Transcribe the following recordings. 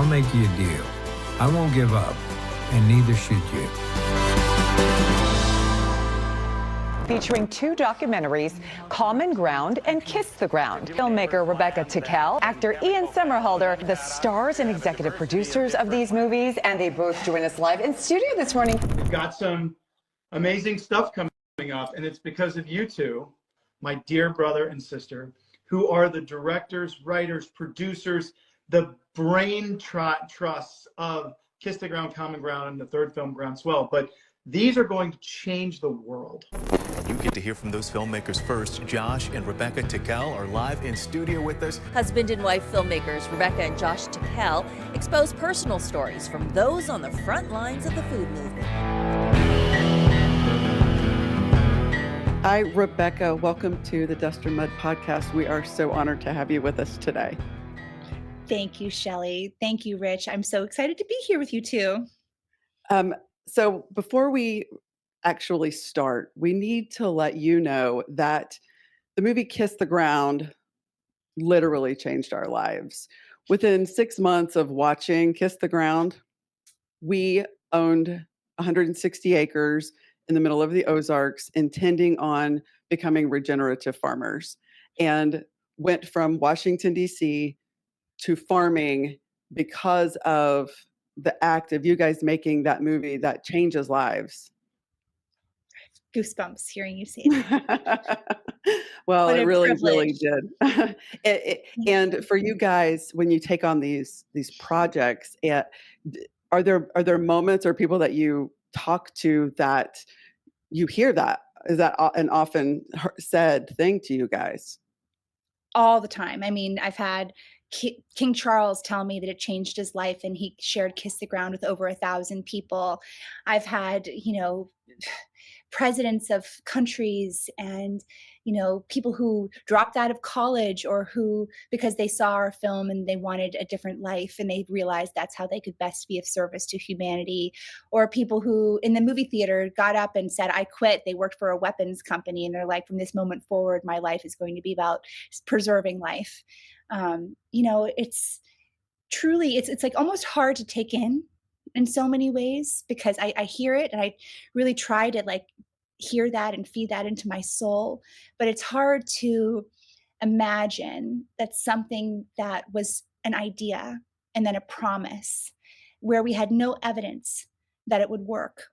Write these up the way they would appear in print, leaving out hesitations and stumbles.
I'll make you a deal. I won't give up, and neither should you. Featuring two documentaries, Common Ground and Kiss the Ground. Filmmaker Rebecca Tickell, actor Ian Somerhalder, the stars and executive producers of these movies, and they both join us live in studio this morning. We've got some amazing stuff coming up, and it's because of you two, my dear brother and sister, who are the directors, writers, producers, the brain trusts of Kiss the Ground, Common Ground, and the third film, GroundSwell. But these are going to change the world. You get to hear from those filmmakers first. Josh and Rebecca Tickell are live in studio with us. Husband and wife filmmakers Rebecca and Josh Tickell expose personal stories from those on the front lines of the food movement. Hi, Rebecca. Welcome to the Dust or Mud podcast. We are so honored to have you with us today. Thank you, Shelley. Thank you, Rich. I'm so excited to be here with you too. So before we actually start, we need to let you know that the movie Kiss the Ground literally changed our lives. Within 6 months of watching Kiss the Ground, we owned 160 acres in the middle of the Ozarks, intending on becoming regenerative farmers, and went from Washington, D.C. to farming because of the act of you guys making that movie that changes lives. Goosebumps hearing you say that. Well, What it a really privilege. did. And for you guys, when you take on these projects, are there moments or people that you talk to that you hear that? Is that an often said thing to you guys? All the time. I mean, I've had King Charles tell me that it changed his life and he shared Kiss the Ground with over 1,000 people. I've had, presidents of countries and, people who dropped out of college or who, because they saw our film and they wanted a different life and they realized that's how they could best be of service to humanity, or people who in the movie theater got up and said, I quit. They worked for a weapons company and they're like, from this moment forward, my life is going to be about preserving life. It's truly, it's like almost hard to take in so many ways, because I hear it and I really try to like hear that and feed that into my soul. But it's hard to imagine that something that was an idea and then a promise where we had no evidence that it would work,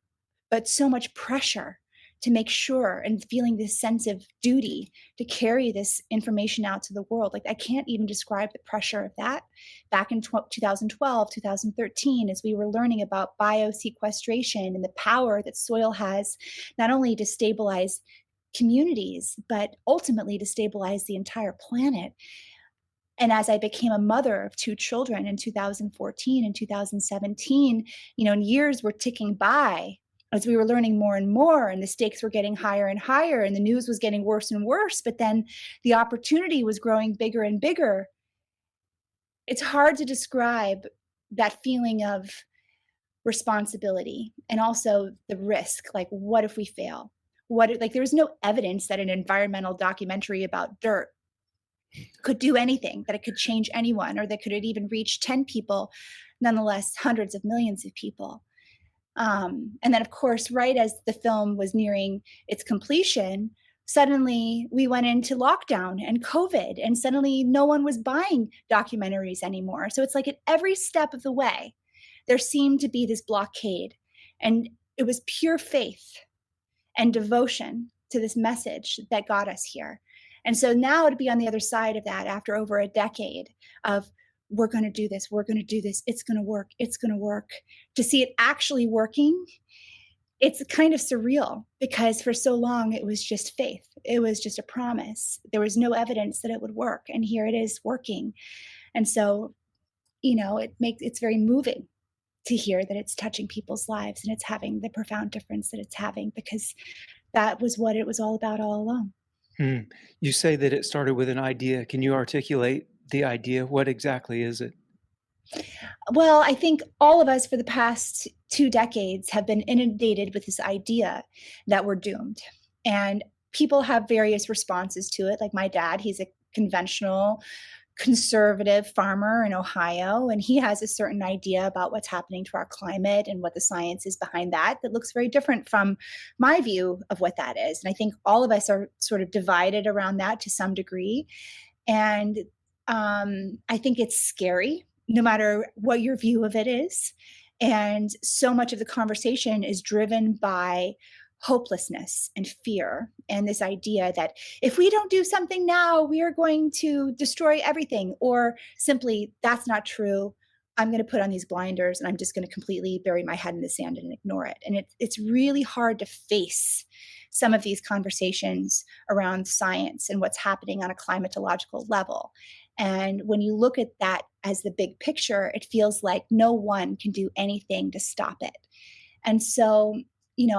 but so much pressure to make sure and feeling this sense of duty to carry this information out to the world. Like I can't even describe the pressure of that. Back in 2012, 2013, as we were learning about biosequestration and the power that soil has, not only to stabilize communities, but ultimately to stabilize the entire planet. And as I became a mother of 2 children in 2014 and 2017, and years were ticking by, as we were learning more and more, and the stakes were getting higher and higher, and the news was getting worse and worse, but then the opportunity was growing bigger and bigger. It's hard to describe that feeling of responsibility and also the risk. Like, what if we fail? There was no evidence that an environmental documentary about dirt could do anything, that it could change anyone, or that could even reach 10 people, nonetheless, hundreds of millions of people. And then, of course, right as the film was nearing its completion, suddenly we went into lockdown and COVID, and suddenly no one was buying documentaries anymore. So it's like at every step of the way, there seemed to be this blockade. And it was pure faith and devotion to this message that got us here. And so now to be on the other side of that after over a decade of we're going to do this, it's going to work, to see it actually working, it's kind of surreal, because for so long it was just faith. It was just a promise. There was no evidence that it would work, and here it is working. And so, it's very moving to hear that it's touching people's lives and it's having the profound difference that it's having, because that was what it was all about all along. You say that it started with an idea. Can you articulate the idea? What exactly is it? Well, I think all of us for the past 2 decades have been inundated with this idea that we're doomed. And people have various responses to it. Like my dad, he's a conventional conservative farmer in Ohio, and he has a certain idea about what's happening to our climate and what the science is behind that looks very different from my view of what that is. And I think all of us are sort of divided around that to some degree. And I think it's scary, no matter what your view of it is. And so much of the conversation is driven by hopelessness and fear, and this idea that if we don't do something now, we are going to destroy everything, or simply, that's not true. I'm going to put on these blinders and I'm just going to completely bury my head in the sand and ignore it. And it's really hard to face some of these conversations around science and what's happening on a climatological level. And when you look at that as the big picture, it feels like no one can do anything to stop it. And so,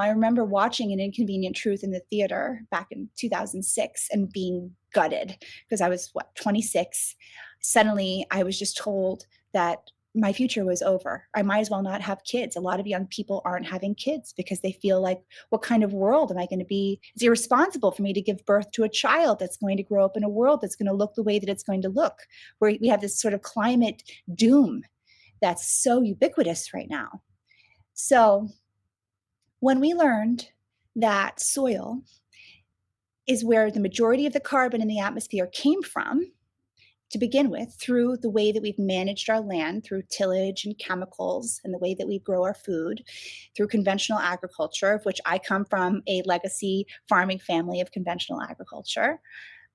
I remember watching An Inconvenient Truth in the theater back in 2006 and being gutted because I was, 26. Suddenly, I was just told that my future was over. I might as well not have kids. A lot of young people aren't having kids because they feel like, what kind of world am I going to be? It's irresponsible for me to give birth to a child that's going to grow up in a world that's going to look the way that it's going to look, where we have this sort of climate doom that's so ubiquitous right now. So when we learned that soil is where the majority of the carbon in the atmosphere came from, to begin with, through the way that we've managed our land, through tillage and chemicals, and the way that we grow our food, through conventional agriculture, of which I come from a legacy farming family of conventional agriculture.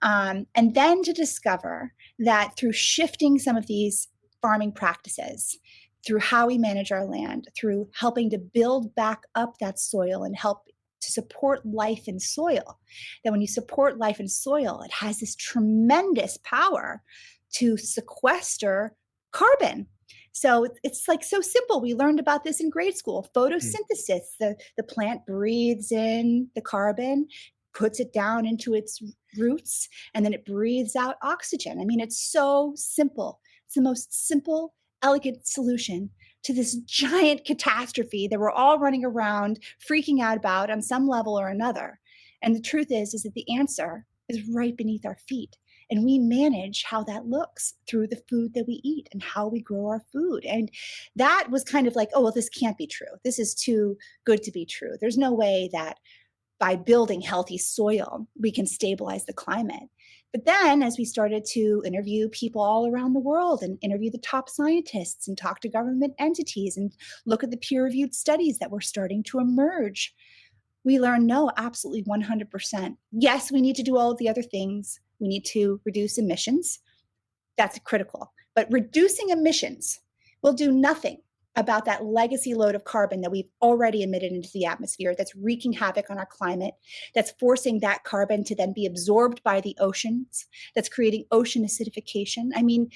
And then to discover that through shifting some of these farming practices, through how we manage our land, through helping to build back up that soil and help to support life in soil, that when you support life in soil, it has this tremendous power to sequester carbon. So it's like so simple. We learned about this in grade school. Photosynthesis, the plant breathes in the carbon, puts it down into its roots, and then it breathes out oxygen. I mean, it's so simple. It's the most simple, elegant solution to this giant catastrophe that we're all running around freaking out about on some level or another. And the truth is that the answer is right beneath our feet. And we manage how that looks through the food that we eat and how we grow our food. And that was kind of like, oh, well, this can't be true. This is too good to be true. There's no way that by building healthy soil, we can stabilize the climate. But then as we started to interview people all around the world and interview the top scientists and talk to government entities and look at the peer-reviewed studies that were starting to emerge, we learned, no, absolutely 100%. Yes, we need to do all of the other things. We need to reduce emissions. That's critical. But reducing emissions will do nothing about that legacy load of carbon that we've already emitted into the atmosphere that's wreaking havoc on our climate, that's forcing that carbon to then be absorbed by the oceans, that's creating ocean acidification. I mean,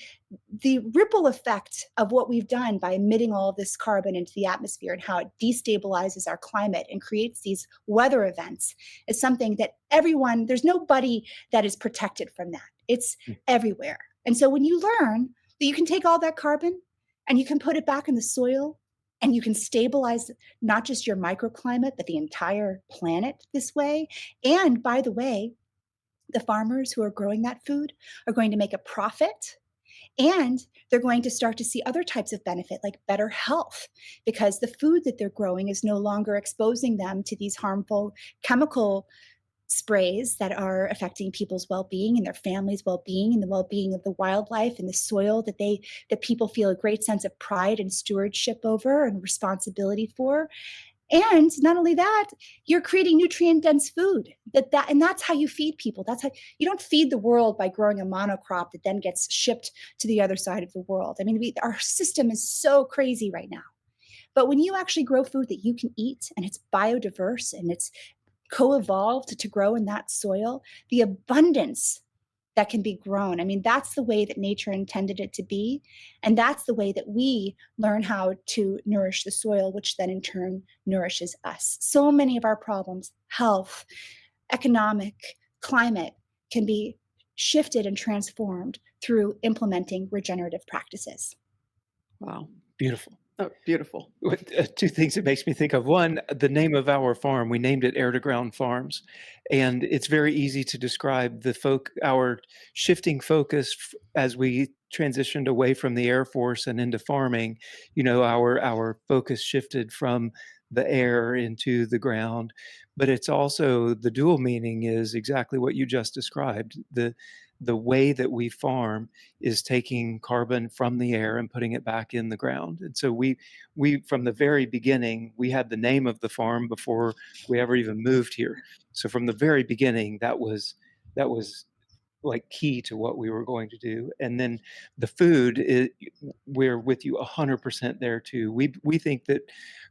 the ripple effect of what we've done by emitting all of this carbon into the atmosphere and how it destabilizes our climate and creates these weather events is something that everyone, there's nobody that is protected from that. It's everywhere. And so when you learn that you can take all that carbon and you can put it back in the soil, and you can stabilize not just your microclimate, but the entire planet this way. And by the way, the farmers who are growing that food are going to make a profit, and they're going to start to see other types of benefit, like better health, because the food that they're growing is no longer exposing them to these harmful chemical sprays that are affecting people's well-being and their families' well-being and the well-being of the wildlife and the soil that people feel a great sense of pride and stewardship over and responsibility for. And not only that, you're creating nutrient-dense food. And that's how you feed people. That's how you don't feed the world by growing a monocrop that then gets shipped to the other side of the world. I mean, our system is so crazy right now. But when you actually grow food that you can eat and it's biodiverse and it's co-evolved to grow in that soil, the abundance that can be grown. I mean, that's the way that nature intended it to be. And that's the way that we learn how to nourish the soil, which then in turn nourishes us. So many of our problems, health, economic, climate, can be shifted and transformed through implementing regenerative practices. Wow, beautiful. Oh, beautiful. Two things it makes me think of. One, the name of our farm, we named it Air to Ground Farms. And it's very easy to describe our shifting focus as we transitioned away from the Air Force and into farming. Our focus shifted from the air into the ground. But it's also, the dual meaning is exactly what you just described. The way that we farm is taking carbon from the air and putting it back in the ground. And so we from the very beginning, we had the name of the farm before we ever even moved here. So from the very beginning, that was like key to what we were going to do. And then the food, we're with you 100% there too. We think that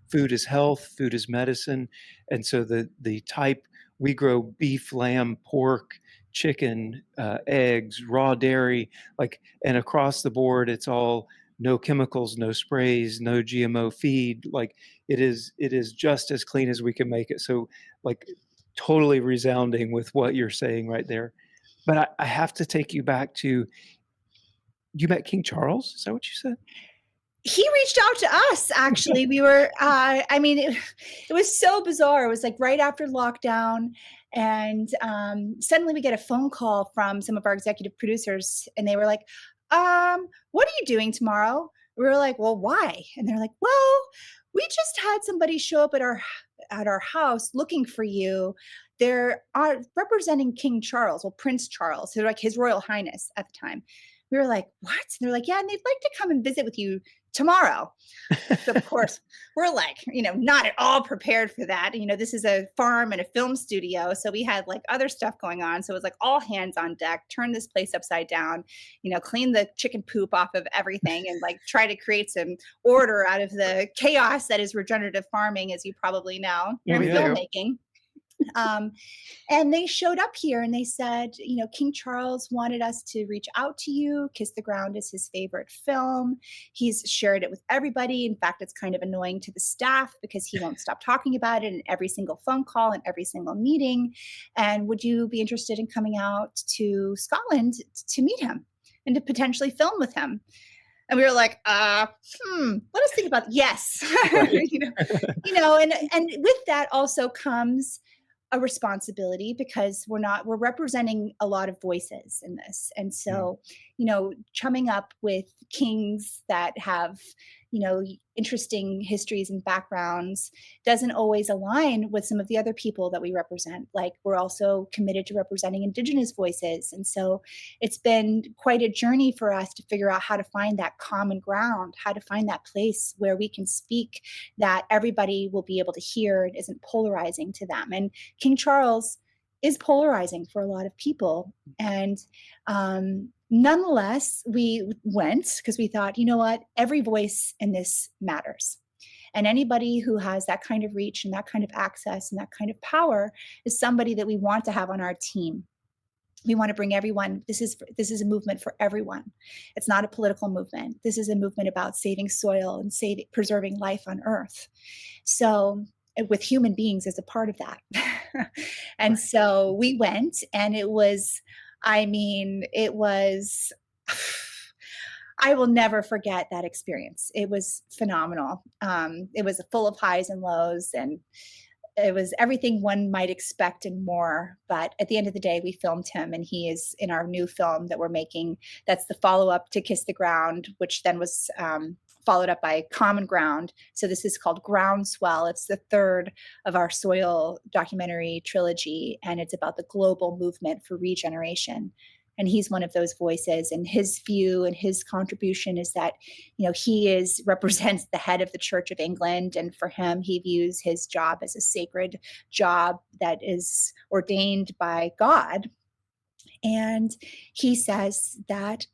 food is health, food is medicine. And so the type, we grow beef, lamb, pork, chicken, eggs, raw dairy, and across the board, it's all no chemicals, no sprays, no GMO feed. It is just as clean as we can make it. So totally resounding with what you're saying right there. But I have to take you back to, you met King Charles? Is that what you said? He reached out to us, actually. We were, it was so bizarre. It was like right after lockdown. And suddenly we get a phone call from some of our executive producers. And they were like, what are you doing tomorrow? We were like, well, why? And they're like, well, we just had somebody show up at our house looking for you. They're representing King Charles, well, Prince Charles, so like His Royal Highness at the time. We were like, what? And they're like, yeah, and they'd like to come and visit with you tomorrow. So of course, we're like, not at all prepared for that. This is a farm and a film studio. So we had like other stuff going on. So it was like all hands on deck, turn this place upside down, clean the chicken poop off of everything and like try to create some order out of the chaos that is regenerative farming, as you probably know, and filmmaking. And they showed up here and they said, King Charles wanted us to reach out to you. Kiss the Ground is his favorite film. He's shared it with everybody. In fact, it's kind of annoying to the staff because he won't stop talking about it in every single phone call and every single meeting. And would you be interested in coming out to Scotland to meet him and to potentially film with him? And we were like, let us think about it. Yes. And with that also comes a responsibility, because we're representing a lot of voices in this. And so, chumming up with kings that have, interesting histories and backgrounds doesn't always align with some of the other people that we represent. Like, we're also committed to representing Indigenous voices. And so it's been quite a journey for us to figure out how to find that common ground, how to find that place where we can speak that everybody will be able to hear and isn't polarizing to them. And King Charles is polarizing for a lot of people. And nonetheless, we went because we thought, every voice in this matters. And anybody who has that kind of reach and that kind of access and that kind of power is somebody that we want to have on our team. We want to bring everyone. This is a movement for everyone. It's not a political movement. This is a movement about saving soil and preserving life on Earth. So, with human beings as a part of that. And so we went, and it was, I will never forget that experience. It was phenomenal. It was full of highs and lows, and it was everything one might expect and more. But at the end of the day, we filmed him, and he is in our new film that we're making. That's the follow-up to Kiss the Ground, which then was followed up by Common Ground. So this is called GroundSwell. It's the third of our soil documentary trilogy, and it's about the global movement for regeneration. And he's one of those voices, and his view and his contribution is that, he represents the head of the Church of England. And for him, he views his job as a sacred job that is ordained by God. And he says that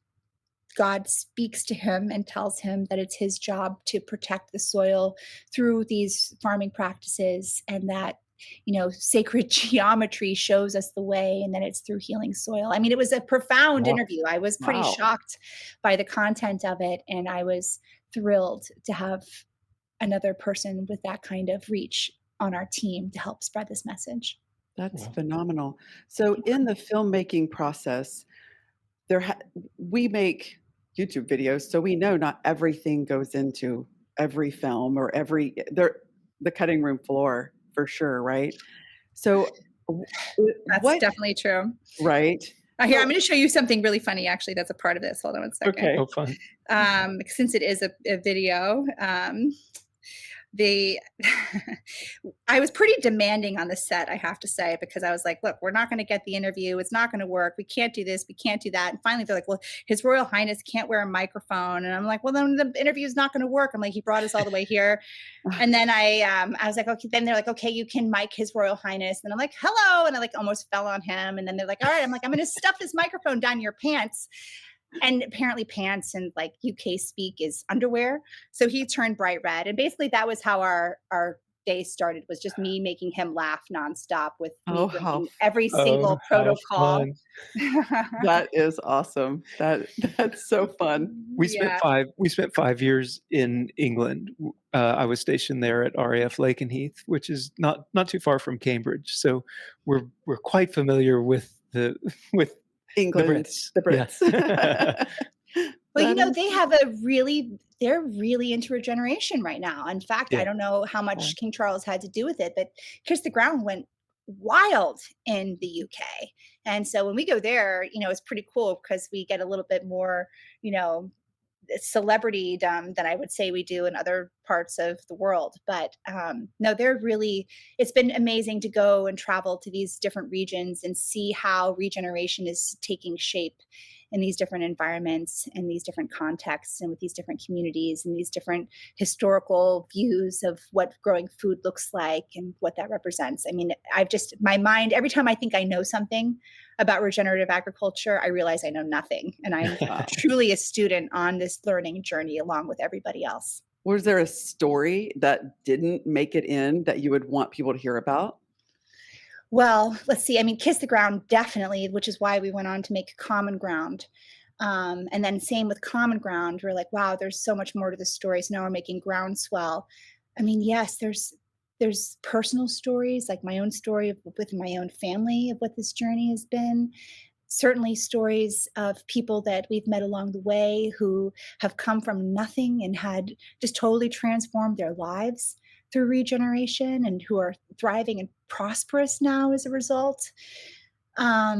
God speaks to him and tells him that it's his job to protect the soil through these farming practices, and that, sacred geometry shows us the way, and then it's through healing soil. I mean, it was a profound interview. I was pretty shocked by the content of it, and I was thrilled to have another person with that kind of reach on our team to help spread this message. That's phenomenal. So in the filmmaking process, we make YouTube videos, so we know not everything goes into every film or the cutting room floor for sure, right? So That's what, definitely true. right? Here, I'm going to show you something really funny, actually, that's a part of this. Hold on one second. Okay. Oh, fun. Since it is a video, I was pretty demanding on the set, I have to say, because I was like, look, we're not going to get the interview. It's not going to work. We can't do this. We can't do that. And finally, they're like, well, His Royal Highness can't wear a microphone. And I'm like, well, then the interview is not going to work. I'm like, he brought us all the way here. And then I was like, okay, then they're like, okay, you can mic His Royal Highness. And I'm like, hello. And I like almost fell on him. And then they're like, all right. I'm like, I'm going to stuff this microphone down your pants. And apparently pants and like UK speak is underwear. So he turned bright red. And basically that was how our day started, was just me making him laugh nonstop with me breaking every single protocol. That is awesome. That's so fun. We spent 5 years in England. I was stationed there at RAF Lakenheath, which is not too far from Cambridge. So we're quite familiar with England, the Brits. Yeah. Well, they're really into regeneration right now. In fact, I don't know how much King Charles had to do with it, but Kiss the Ground went wild in the UK. And so when we go there, it's pretty cool because we get a little bit more, celebrity than I would say we do in other parts of the world. But no, it's been amazing to go and travel to these different regions and see how regeneration is taking shape in these different environments and these different contexts and with these different communities and these different historical views of what growing food looks like and what that represents. I mean, my mind, every time I think I know something about regenerative agriculture, I realize I know nothing. And I'm truly a student on this learning journey along with everybody else. Was there a story that didn't make it in that you would want people to hear about? Well, let's see. I mean, Kiss the Ground, definitely, which is why we went on to make Common Ground. And then same with Common Ground, we're like, wow, there's so much more to the story. So now we're making GroundSwell. I mean, yes, there's personal stories, like my own story with my own family of what this journey has been. Certainly stories of people that we've met along the way who have come from nothing and had just totally transformed their lives through regeneration and who are thriving and prosperous now as a result. I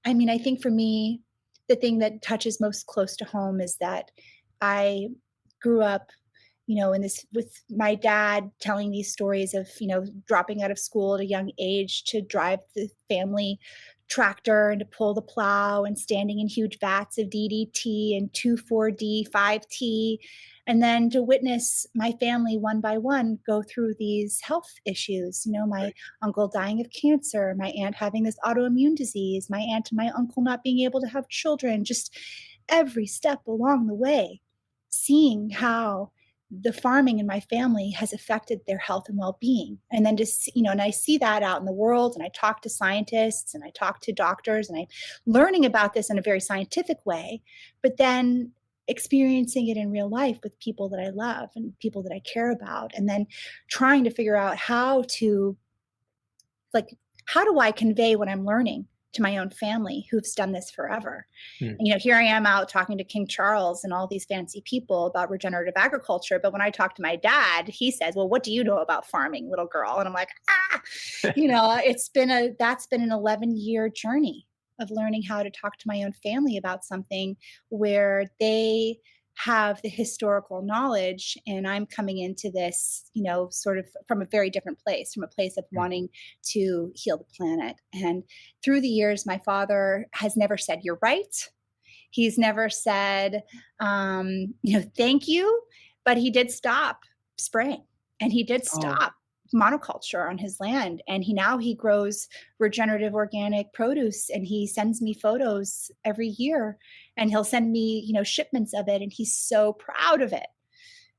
mean, I think for me, the thing that touches most close to home is that I grew up, in this with my dad telling these stories of, dropping out of school at a young age to drive the family tractor and to pull the plow and standing in huge vats of DDT and 2,4-D, 5T, and then to witness my family one by one go through these health issues. My uncle dying of cancer, my aunt having this autoimmune disease, my aunt and my uncle not being able to have children, just every step along the way, seeing how the farming in my family has affected their health and well-being. And then just, and I see that out in the world, and I talk to scientists and I talk to doctors and I'm learning about this in a very scientific way, but then experiencing it in real life with people that I love and people that I care about. And then trying to figure out how do I convey what I'm learning to my own family who's done this forever. Here I am out talking to King Charles and all these fancy people about regenerative agriculture. But when I talk to my dad, he says, well, what do you know about farming, little girl? And I'm like, that's been an 11-year journey of learning how to talk to my own family about something where they have the historical knowledge and I'm coming into this, sort of from a very different place, from a place of wanting to heal the planet. And through the years, my father has never said, you're right. He's never said, thank you, but he did stop spraying and he did stop monoculture on his land. And he grows regenerative organic produce and he sends me photos every year and he'll send me, shipments of it. And he's so proud of it.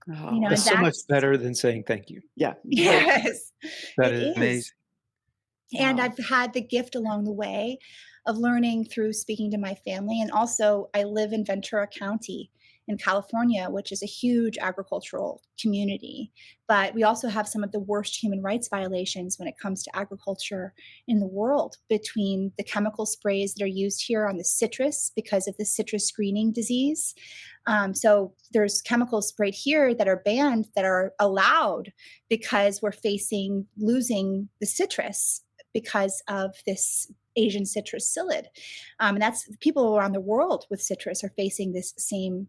That's so much better than saying thank you. Yeah. Yes. That is amazing. And I've had the gift along the way of learning through speaking to my family. And also I live in Ventura County in California, which is a huge agricultural community. But we also have some of the worst human rights violations when it comes to agriculture in the world, between the chemical sprays that are used here on the citrus because of the citrus greening disease. So there's chemicals sprayed here that are banned that are allowed because we're losing the citrus because of this Asian citrus psyllid. And that's people around the world with citrus are facing this same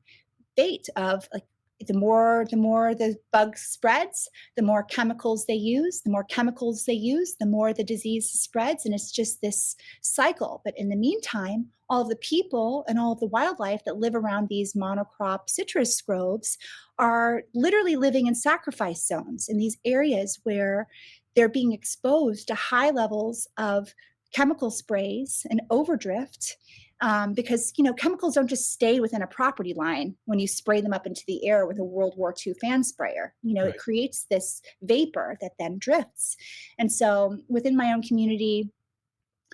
fate of, like, the more the bug spreads, the more chemicals they use, the more the disease spreads. And it's just this cycle. But in the meantime, all of the people and all of the wildlife that live around these monocrop citrus groves are literally living in sacrifice zones, in these areas where they're being exposed to high levels of chemical sprays and overdrift, because chemicals don't just stay within a property line when you spray them up into the air with a World War II fan sprayer. Right. It creates this vapor that then drifts. And so within my own community,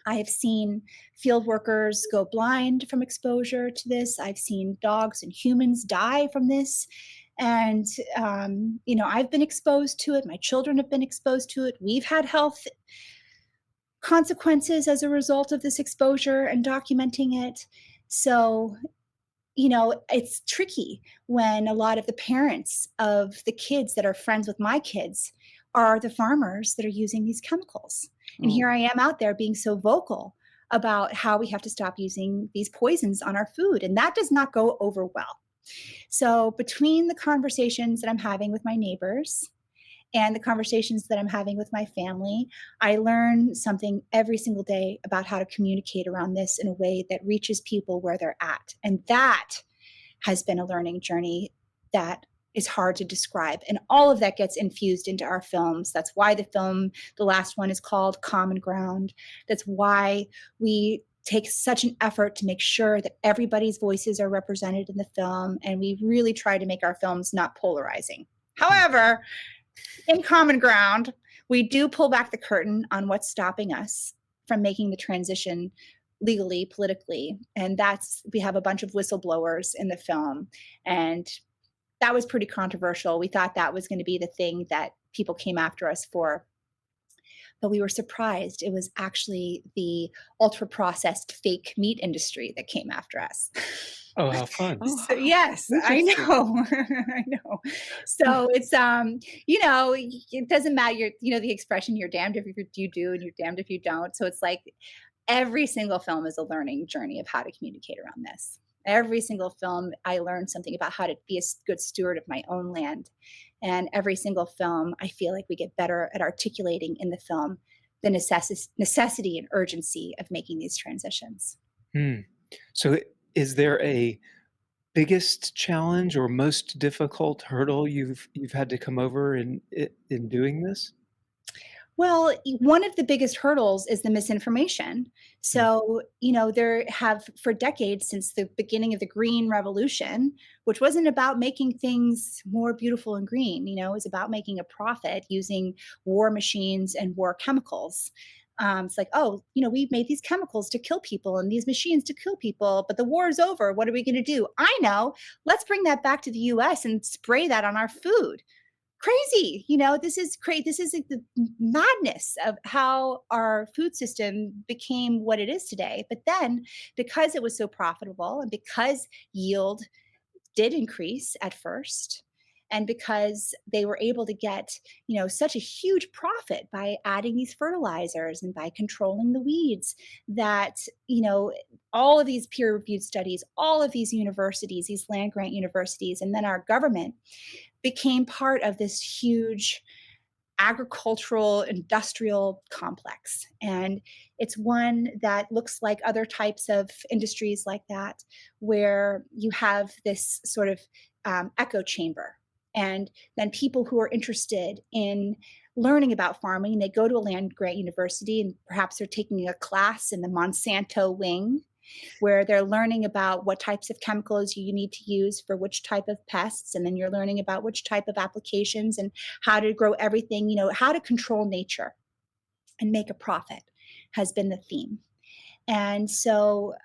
I have seen field workers go blind from exposure to this. I've seen dogs and humans die from this. And, I've been exposed to it. My children have been exposed to it. We've had health consequences as a result of this exposure and documenting it. So, it's tricky when a lot of the parents of the kids that are friends with my kids are the farmers that are using these chemicals. And here I am out there being so vocal about how we have to stop using these poisons on our food. And that does not go over well. So between the conversations that I'm having with my neighbors and the conversations that I'm having with my family, I learn something every single day about how to communicate around this in a way that reaches people where they're at. And that has been a learning journey that is hard to describe. And all of that gets infused into our films. That's why the last one is called Common Ground. That's why we take such an effort to make sure that everybody's voices are represented in the film. And we really try to make our films not polarizing. However, in Common Ground, we do pull back the curtain on what's stopping us from making the transition legally, politically. And we have a bunch of whistleblowers in the film. And that was pretty controversial. We thought that was going to be the thing that people came after us for. But we were surprised. It was actually the ultra-processed fake meat industry that came after us. Oh, how fun. So, yes, I know. I know. So it's, it doesn't matter. The expression, you're damned if you do and you're damned if you don't. So it's like every single film is a learning journey of how to communicate around this. Every single film, I learned something about how to be a good steward of my own land. And every single film, I feel like we get better at articulating in the film the necessity and urgency of making these transitions. So is there a biggest challenge or most difficult hurdle you've had to come over in doing this? Well, one of the biggest hurdles is the misinformation. So, there have for decades since the beginning of the Green Revolution, which wasn't about making things more beautiful and green, it was about making a profit using war machines and war chemicals. It's like, we made these chemicals to kill people and these machines to kill people, but the war is over. What are we going to do? I know. Let's bring that back to the US and spray that on our food. Crazy. This is great. This is like the madness of how our food system became what it is today. But then because it was so profitable and because yield did increase at first, and because they were able to get, such a huge profit by adding these fertilizers and by controlling the weeds, that, all of these peer-reviewed studies, all of these universities, these land-grant universities, and then our government became part of this huge agricultural industrial complex. And it's one that looks like other types of industries like that, where you have this sort of echo chamber. And then people who are interested in learning about farming, they go to a land-grant university and perhaps they're taking a class in the Monsanto wing, where they're learning about what types of chemicals you need to use for which type of pests. And then you're learning about which type of applications and how to grow everything, how to control nature and make a profit has been the theme. And so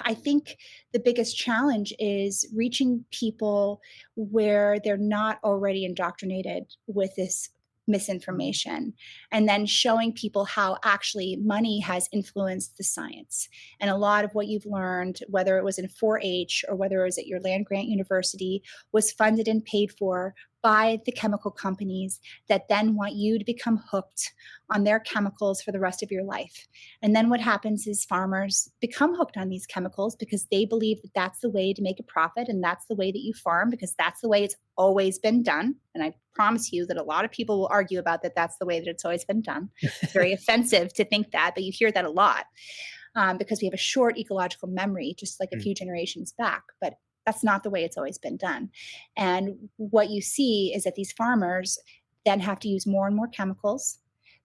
I think the biggest challenge is reaching people where they're not already indoctrinated with this misinformation, and then showing people how actually money has influenced the science. And a lot of what you've learned, whether it was in 4-H or whether it was at your land grant university, was funded and paid for by the chemical companies that then want you to become hooked on their chemicals for the rest of your life. And then what happens is farmers become hooked on these chemicals because they believe that that's the way to make a profit, and that's the way that you farm, because that's the way it's always been done. And I promise you that a lot of people will argue about that that's the way that it's always been done. It's very offensive to think that, but you hear that a lot because we have a short ecological memory, just like a few generations back. But that's not the way it's always been done. And what you see is that these farmers then have to use more and more chemicals.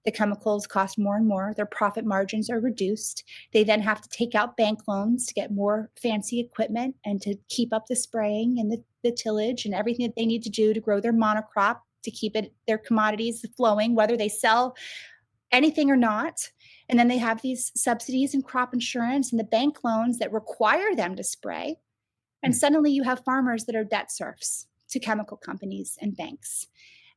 The chemicals cost more and more. Their profit margins are reduced. They then have to take out bank loans to get more fancy equipment and to keep up the spraying and the tillage and everything that they need to do to grow their monocrop, to keep their commodities flowing, whether they sell anything or not. And then they have these subsidies and crop insurance and the bank loans that require them to spray. And suddenly you have farmers that are debt serfs to chemical companies and banks.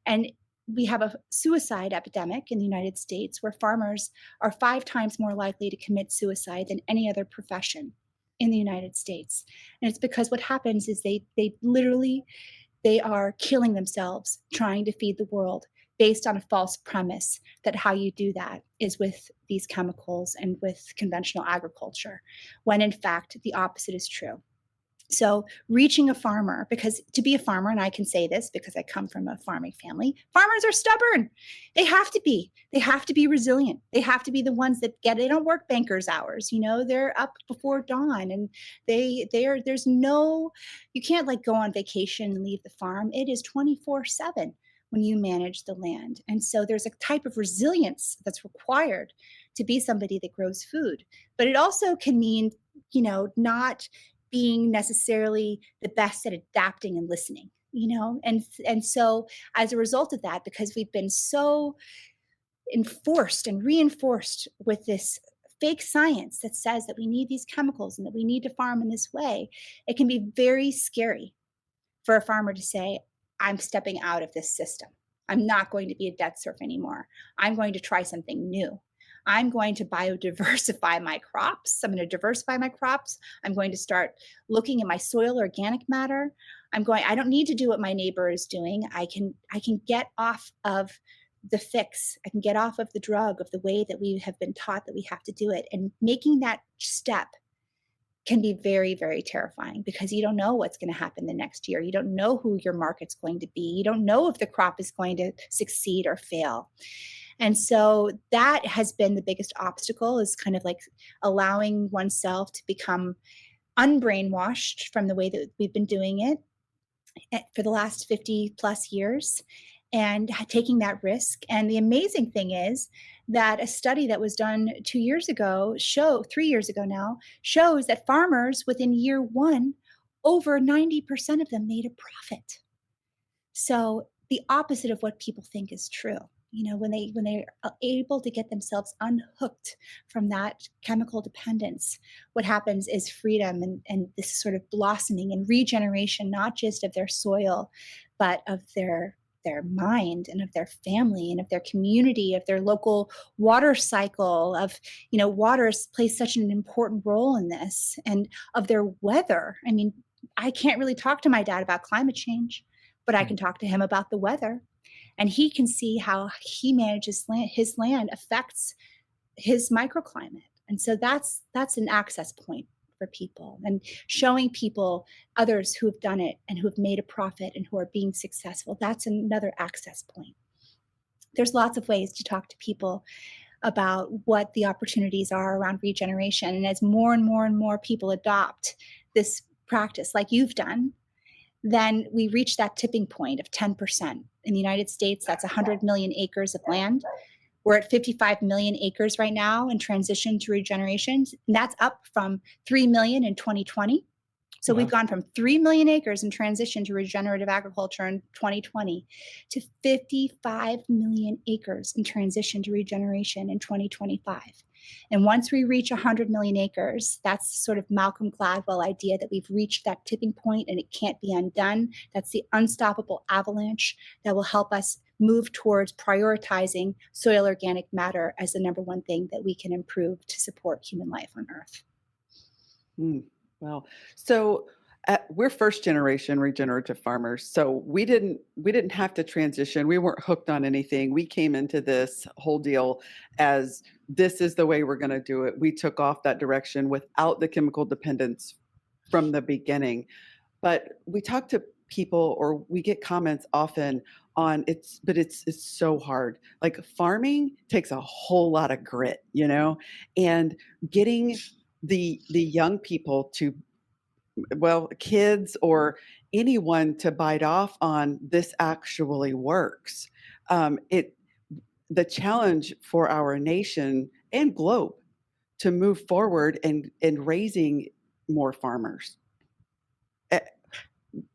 And we have a suicide epidemic in the United States where farmers are 5 times more likely to commit suicide than any other profession in the United States. And it's because what happens is they are killing themselves trying to feed the world based on a false premise that how you do that is with these chemicals and with conventional agriculture, when in fact the opposite is true. So reaching a farmer, because to be a farmer, and I can say this because I come from a farming family, farmers are stubborn. They have to be. They have to be resilient. They have to be the ones that they don't work bankers' hours. They're up before dawn, and there's no, you can't like go on vacation and leave the farm. It is 24/7 when you manage the land. And so there's a type of resilience that's required to be somebody that grows food. But it also can mean, not being necessarily the best at adapting and listening, and so as a result of that, because we've been so enforced and reinforced with this fake science that says that we need these chemicals and that we need to farm in this way, it can be very scary for a farmer to say, I'm stepping out of this system. I'm not going to be a debt serf anymore. I'm going to try something new. I'm going to biodiversify my crops. I'm going to diversify my crops. I'm going to start looking at my soil organic matter. I don't need to do what my neighbor is doing. I can get off of the fix. I can get off of the drug of the way that we have been taught that we have to do it. And making that step can be very, very terrifying because you don't know what's going to happen the next year. You don't know who your market's going to be. You don't know if the crop is going to succeed or fail. And so that has been the biggest obstacle, is kind of like allowing oneself to become unbrainwashed from the way that we've been doing it for the last 50 plus years, and taking that risk. And the amazing thing is that a study that was done 3 years ago now, shows that farmers within year 1, over 90% of them made a profit. So the opposite of what people think is true. When they are able to get themselves unhooked from that chemical dependence, what happens is freedom and this sort of blossoming and regeneration, not just of their soil, but of their mind and of their family and of their community, of their local water cycle, of, water plays such an important role in this, and of their weather. I mean, I can't really talk to my dad about climate change, but I can talk to him about the weather. And he can see how he manages his land affects his microclimate. And so that's an access point for people, and showing people others who have done it and who have made a profit and who are being successful. That's another access point. There's lots of ways to talk to people about what the opportunities are around regeneration. And as more and more and more people adopt this practice, like you've done, then we reach that tipping point of 10%. In the United States, that's 100 million acres of land. We're at 55 million acres right now in transition to regeneration. And that's up from 3 million in 2020. So we've gone from 3 million acres in transition to regenerative agriculture in 2020 to 55 million acres in transition to regeneration in 2025. And once we reach 100 million acres, that's sort of Malcolm Gladwell idea that we've reached that tipping point and it can't be undone. That's the unstoppable avalanche that will help us move towards prioritizing soil organic matter as the number one thing that we can improve to support human life on Earth. Well, so we're first generation regenerative farmers, so we didn't have to transition. We weren't hooked on anything. We came into this whole deal as this is the way we're going to do it. We took off that direction without the chemical dependence from the beginning. But we talk to people, or we get comments often on it's so hard. Like farming takes a whole lot of grit, and getting the young people to, well, kids or anyone to bite off on this actually works. The challenge for our nation and globe to move forward and raising more farmers.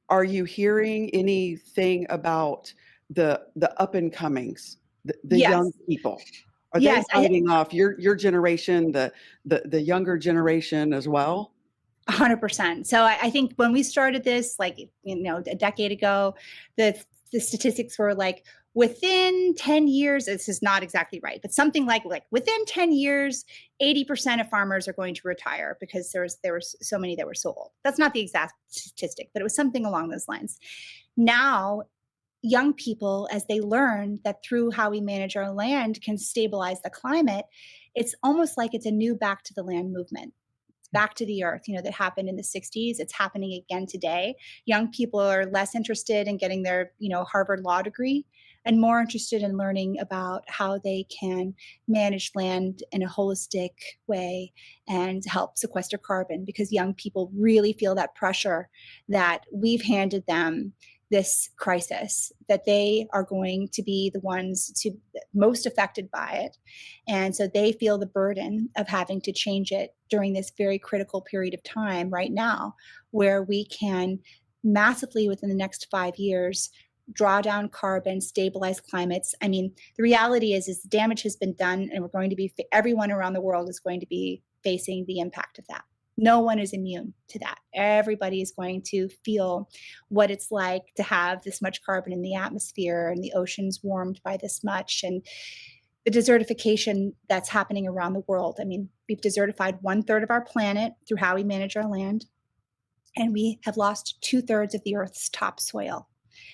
Are you hearing anything about the up and comings, the Yes. young people? Are Yes, they fighting off your generation, the younger generation as well? 100%. So I think when we started this, like, a decade ago, the statistics were like within 10 years, this is not exactly right, but something like within 10 years, 80% of farmers are going to retire because there were so many that were so old. That's not the exact statistic, but it was something along those lines. Now, young people, as they learn that through how we manage our land can stabilize the climate, it's almost like it's a new back to the land movement. Back to the earth, that happened in the 60s. It's happening again today. Young people are less interested in getting their, Harvard law degree and more interested in learning about how they can manage land in a holistic way and help sequester carbon, because young people really feel that pressure that we've handed them this crisis, that they are going to be the ones most affected by it. And so they feel the burden of having to change it during this very critical period of time right now, where we can massively within the next 5 years draw down carbon, stabilize climates. I mean, the reality is the damage has been done, and everyone around the world is going to be facing the impact of that. No one is immune to that. Everybody is going to feel what it's like to have this much carbon in the atmosphere and the oceans warmed by this much, and the desertification that's happening around the world. I mean, we've desertified 1/3 of our planet through how we manage our land, and we have lost 2/3 of the Earth's topsoil.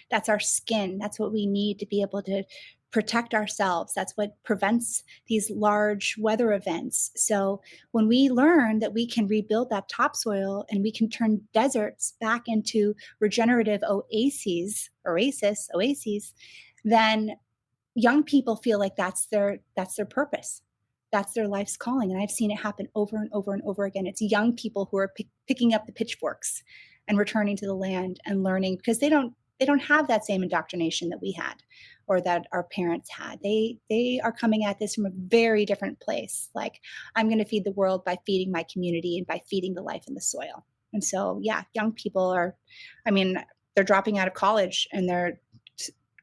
That's our skin. That's what we need to be able to protect ourselves. That's what prevents these large weather events. So when we learn that we can rebuild that topsoil and we can turn deserts back into regenerative oases, then young people feel like that's their purpose. That's their life's calling. And I've seen it happen over and over and over again. It's young people who are picking up the pitchforks and returning to the land and learning, because they don't have that same indoctrination that we had or that our parents had. They are coming at this from a very different place. Like, I'm going to feed the world by feeding my community and by feeding the life in the soil. And so, yeah, young people they're dropping out of college and they're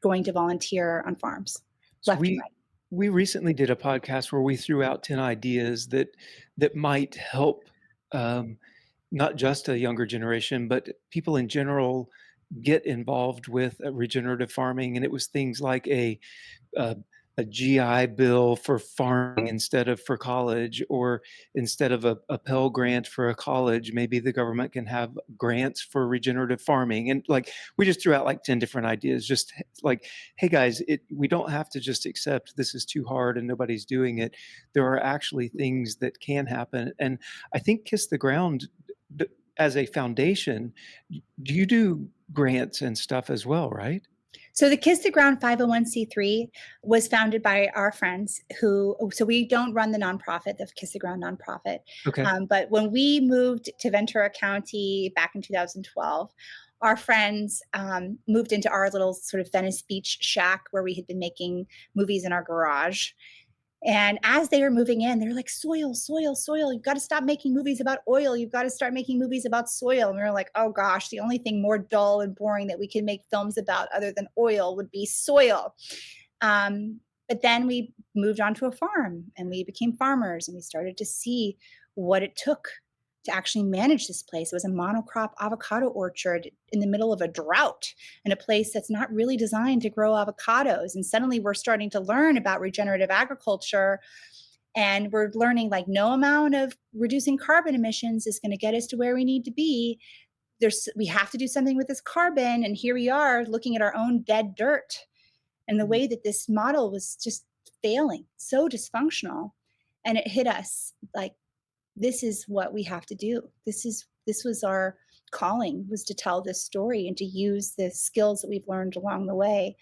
going to volunteer on farms. So left and right. We recently did a podcast where we threw out 10 ideas that might help not just a younger generation, but people in general get involved with regenerative farming. And it was things like a GI Bill for farming instead of for college, or instead of a Pell Grant for a college, maybe the government can have grants for regenerative farming. And we just threw out 10 different ideas, just like, hey guys, we don't have to just accept this is too hard and nobody's doing it. There are actually things that can happen. And I think Kiss the Ground, as a foundation, do you do grants and stuff as well, right? So the Kiss the Ground 501c3 was founded by our friends so we don't run the nonprofit, the Kiss the Ground nonprofit. Okay. But when we moved to Ventura County back in 2012, our friends moved into our little sort of Venice Beach shack where we had been making movies in our garage. And as they were moving in, they're like, soil, soil, soil. You've got to stop making movies about oil. You've got to start making movies about soil. And we were like, oh gosh, the only thing more dull and boring that we can make films about other than oil would be soil. But then we moved on to a farm and we became farmers and we started to see what it took to actually manage this place. It was a monocrop avocado orchard in the middle of a drought in a place that's not really designed to grow avocados. And suddenly we're starting to learn about regenerative agriculture, and we're learning like no amount of reducing carbon emissions is going to get us to where we need to be. We have to do something with this carbon. And here we are looking at our own dead dirt and the way that this model was just failing, so dysfunctional. And it hit us like, this is what we have to do. This was our calling, was to tell this story and to use the skills that we've learned along the way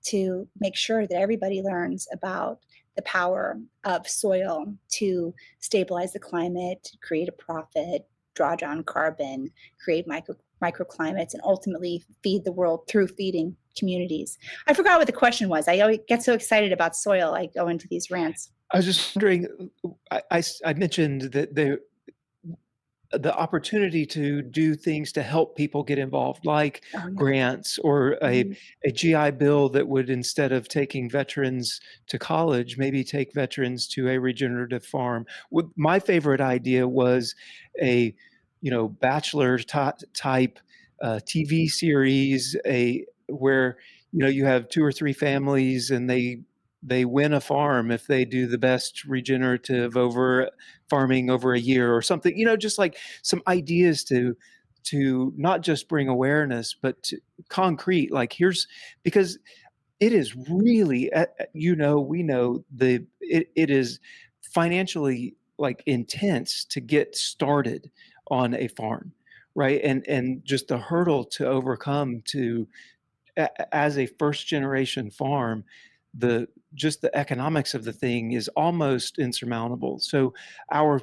to make sure that everybody learns about the power of soil to stabilize the climate, create a profit, draw down carbon, create microclimates, and ultimately feed the world through feeding communities. I forgot what the question was. I always get so excited about soil. I go into these rants. I was just wondering, I mentioned that the opportunity to do things to help people get involved, like grants or a GI Bill that would, instead of taking veterans to college, maybe take veterans to a regenerative farm. My favorite idea was a, bachelor type TV series, where, you have 2 or 3 families and they win a farm if they do the best regenerative farming over a year or something, just like some ideas to not just bring awareness, but to concrete, like because it is really, we know it is financially like intense to get started on a farm, right? And just the hurdle to overcome as a first generation farm, the economics of the thing is almost insurmountable. So our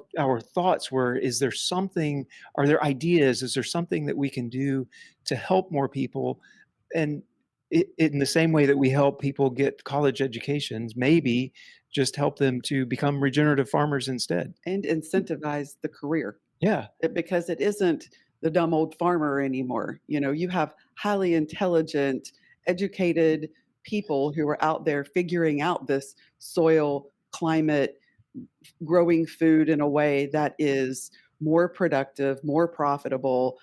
thoughts were, are there ideas, is there something that we can do to help more people? And in the same way that we help people get college educations, maybe just help them to become regenerative farmers instead. And incentivize the career. Yeah. Because it isn't the dumb old farmer anymore. You have highly intelligent, educated people who are out there figuring out this soil, climate, growing food in a way that is more productive, more profitable,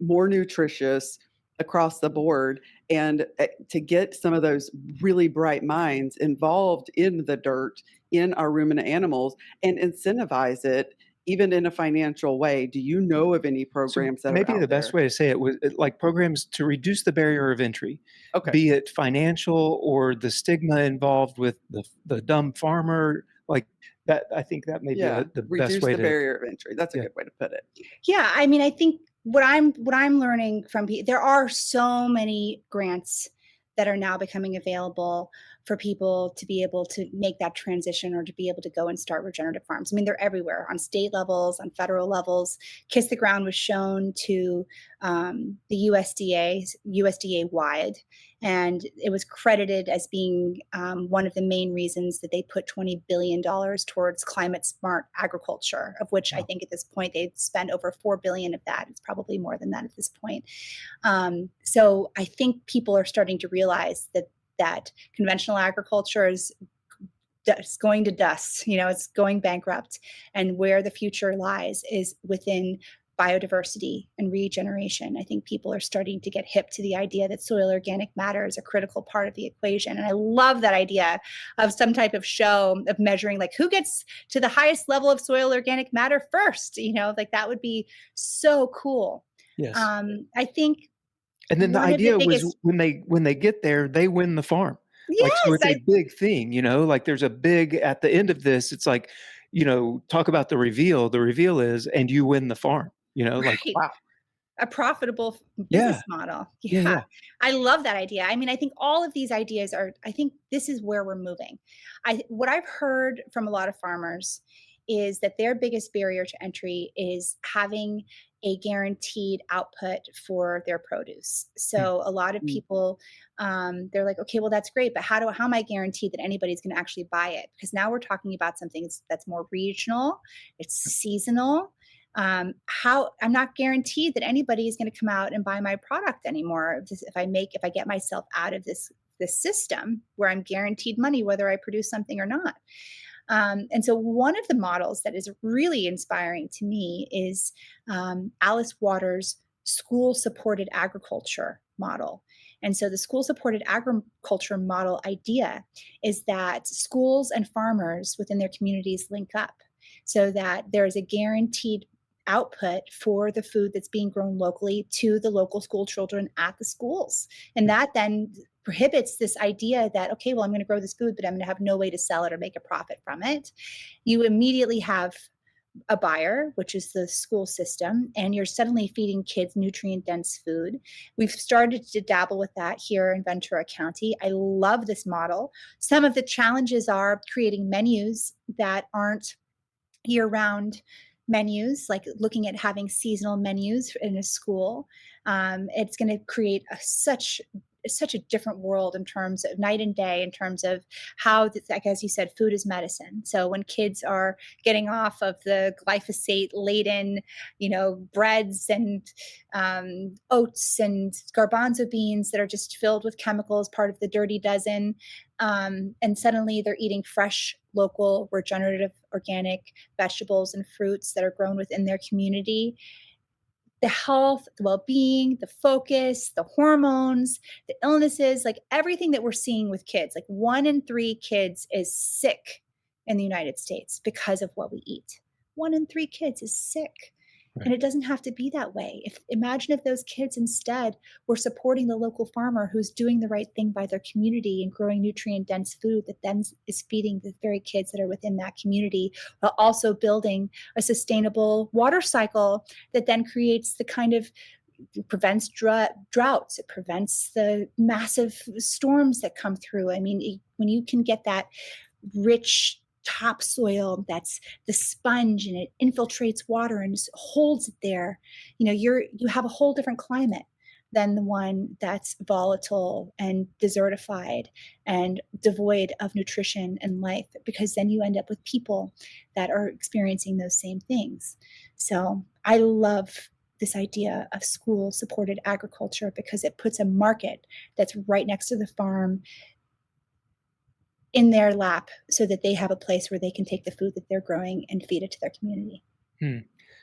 more nutritious across the board. And to get some of those really bright minds involved in the dirt, in our ruminant animals, and incentivize it even in a financial way. Do you know of any programs that maybe are out the best there? way to say it was like programs to reduce the barrier of entry, Okay. be it financial or the stigma involved with the dumb farmer, like that. I think that may be the best way reduce the barrier of entry. That's a good way to put it. Yeah, I mean, I think what I'm learning from there are so many grants that are now becoming available for people to be able to make that transition or to be able to go and start regenerative farms. I mean, they're everywhere, on state levels, on federal levels. Kiss the Ground was shown to the USDA wide, and it was credited as being one of the main reasons that they put $20 billion towards climate smart agriculture, of which I think at this point they've spent over $4 billion of that. It's probably more than that at this point. So I think people are starting to realize that conventional agriculture is going to dust, it's going bankrupt, and where the future lies is within biodiversity and regeneration. I think people are starting to get hip to the idea that soil organic matter is a critical part of the equation. And I love that idea of some type of show of measuring like who gets to the highest level of soil organic matter first, like that would be so cool. Yes. I think. And then the idea was when they get there, they win the farm. Yes, so it's a big thing, like there's a big, at the end of this, it's like, talk about the reveal. The reveal is, and you win the farm, like, wow. A profitable business model. Yeah. I love that idea. I mean, I think all of these ideas I think this is where we're moving. What I've heard from a lot of farmers is that their biggest barrier to entry is having a guaranteed output for their produce. So a lot of people, they're like, okay, well, that's great, but how am I guaranteed that anybody's going to actually buy it? Because now we're talking about something that's more regional, it's seasonal. I'm not guaranteed that anybody is going to come out and buy my product anymore. If I get myself out of this this system where I'm guaranteed money whether I produce something or not. And so one of the models that is really inspiring to me is Alice Waters' school-supported agriculture model. And so the school-supported agriculture model idea is that schools and farmers within their communities link up so that there is a guaranteed output for the food that's being grown locally to the local school children at the schools. And that then prohibits this idea that, okay, well, I'm going to grow this food, but I'm going to have no way to sell it or make a profit from it. You immediately have a buyer, which is the school system, and you're suddenly feeding kids nutrient-dense food. We've started to dabble with that here in Ventura County. I love this model. Some of the challenges are creating menus that aren't year-round menus, like looking at having seasonal menus in a school. It's going to create such a different world in terms of night and day, in terms of how, like, as you said, food is medicine. So when kids are getting off of the glyphosate laden, breads and oats and garbanzo beans that are just filled with chemicals, part of the dirty dozen, and suddenly they're eating fresh, local, regenerative, organic vegetables and fruits that are grown within their community, the health, the well-being, the focus, the hormones, the illnesses, like everything that we're seeing with kids, like 1 in 3 kids is sick in the United States because of what we eat. 1 in 3 kids is sick. Right. And it doesn't have to be that way. Imagine if those kids instead were supporting the local farmer who's doing the right thing by their community and growing nutrient-dense food that then is feeding the very kids that are within that community, while also building a sustainable water cycle that then creates the kind of prevents droughts. It prevents the massive storms that come through. I mean, when you can get that rich topsoil that's the sponge and it infiltrates water and just holds it there, you have a whole different climate than the one that's volatile and desertified and devoid of nutrition and life, because then you end up with people that are experiencing those same things. So I love this idea of school supported agriculture because it puts a market that's right next to the farm in their lap so that they have a place where they can take the food that they're growing and feed it to their community.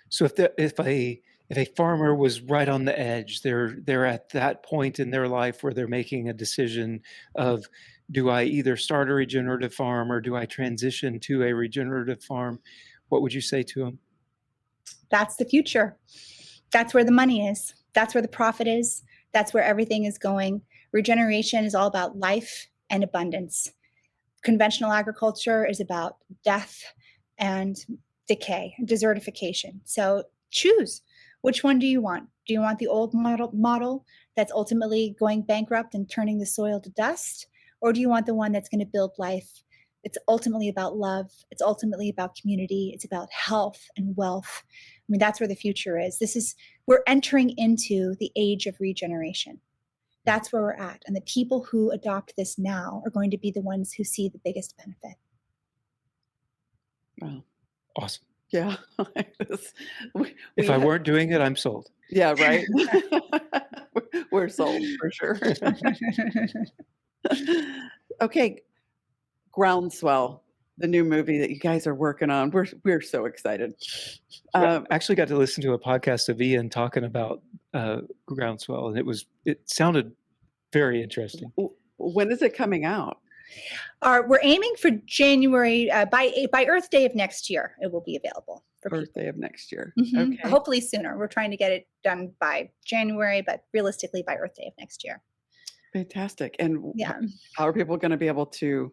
So if a farmer was right on the edge, they're at that point in their life where they're making a decision of, do I either start a regenerative farm or do I transition to a regenerative farm? What would you say to them? That's the future. That's where the money is. That's where the profit is. That's where everything is going. Regeneration is all about life and abundance. Conventional agriculture is about death and decay, desertification. So choose. Which one do you want? Do you want the old model that's ultimately going bankrupt and turning the soil to dust? Or do you want the one that's going to build life? It's ultimately about love. It's ultimately about community. It's about health and wealth. I mean, that's where the future is. We're entering into the age of regeneration. That's where we're at. And the people who adopt this now are going to be the ones who see the biggest benefit. Wow. Awesome. Yeah. If I weren't doing it, I'm sold. Yeah, right. We're sold for sure. Okay. GroundSwell, the new movie that you guys are working on. We're so excited. I actually got to listen to a podcast of Ian talking about GroundSwell, and it sounded very interesting. When is it coming out? We're aiming for January, by Earth Day of next year, it will be available. Earth Day of next year. Mm-hmm. Okay. Hopefully sooner. We're trying to get it done by January, but realistically by Earth Day of next year. Fantastic. And yeah, how are people going to be able to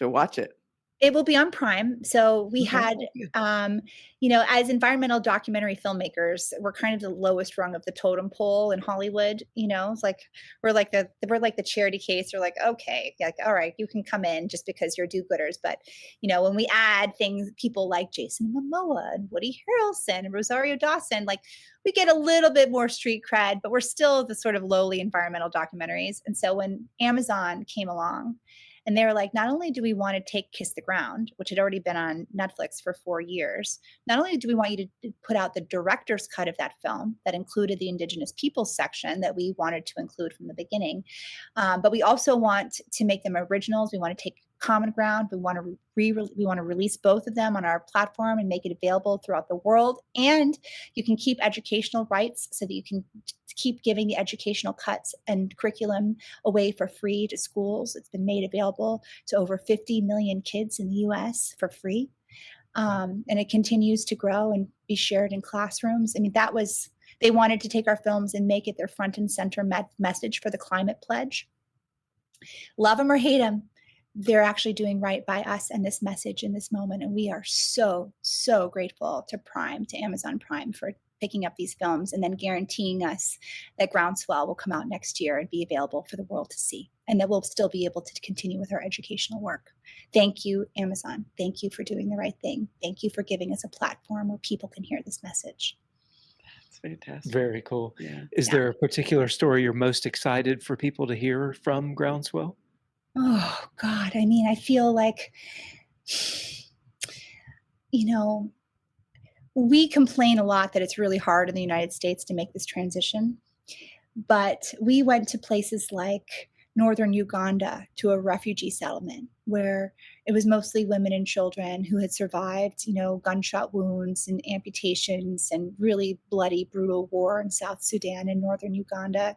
watch it? It will be on Prime. So we had, as environmental documentary filmmakers, we're kind of the lowest rung of the totem pole in Hollywood. It's like we're like the charity case. We're like, okay, like, all right, you can come in just because you're do-gooders. But when we add people like Jason Momoa and Woody Harrelson and Rosario Dawson, like we get a little bit more street cred, but we're still the sort of lowly environmental documentaries. And so when Amazon came along And they were like, not only do we want to take Kiss the Ground, which had already been on Netflix for 4 years, not only do we want you to put out the director's cut of that film that included the Indigenous Peoples section that we wanted to include from the beginning, but we also want to make them originals. We want to take Common Ground. We want to release both of them on our platform and make it available throughout the world. And you can keep educational rights so that you can keep giving the educational cuts and curriculum away for free to schools. It's been made available to over 50 million kids in the US for free. And it continues to grow and be shared in classrooms. I mean, they wanted to take our films and make it their front and center message for the climate pledge. Love them or hate them, they're actually doing right by us and this message in this moment. And we are so, so grateful to Amazon Prime for picking up these films and then guaranteeing us that GroundSwell will come out next year and be available for the world to see, and that we'll still be able to continue with our educational work. Thank you, Amazon. Thank you for doing the right thing. Thank you for giving us a platform where people can hear this message. That's fantastic. Very cool. Yeah. Is there a particular story you're most excited for people to hear from GroundSwell? Oh, God. I mean, I feel like, we complain a lot that it's really hard in the United States to make this transition. But we went to places like northern Uganda to a refugee settlement where it was mostly women and children who had survived, gunshot wounds and amputations and really bloody, brutal war in South Sudan and northern Uganda.